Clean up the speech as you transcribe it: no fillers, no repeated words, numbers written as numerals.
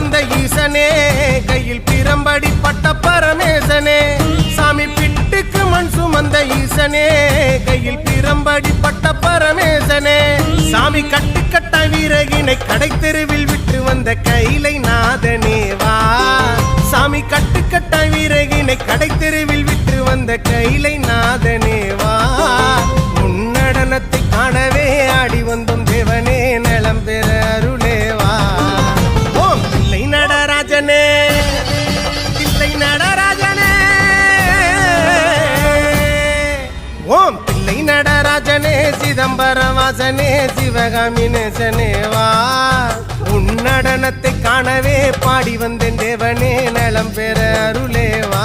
சுமந்த ஈசனே கையில் பிரம்படி பட்ட பரமேசனே சாமி பிட்டுக்கு மண் சுமந்த ஈசனே கையில் பிரம்படி பட்ட பரமேசனே சாமி கட்டுக்கட்ட வீரகினை கடை தெருவில் விட்டு வந்த கைலை நாதனே வா சாமி கட்டுக்கட்ட வீரகினை கடை தெருவில் விட்டு வந்த கைலை நாதனே வா உன்னடனத்தை காணவே ஆடி வந்தோம் தேவனே நலம் பெற அருளேவா ஓம் தில்லை நடராஜனே தில்லை நடராஜனே ஓம் தில்லை நடராஜனே சிதம்பரம் வாசனே சிவகாமி நேசனே வா உன்னடனத்தை காணவே பாடி வந்தேன் தேவனே நலம் பெற அருளேவா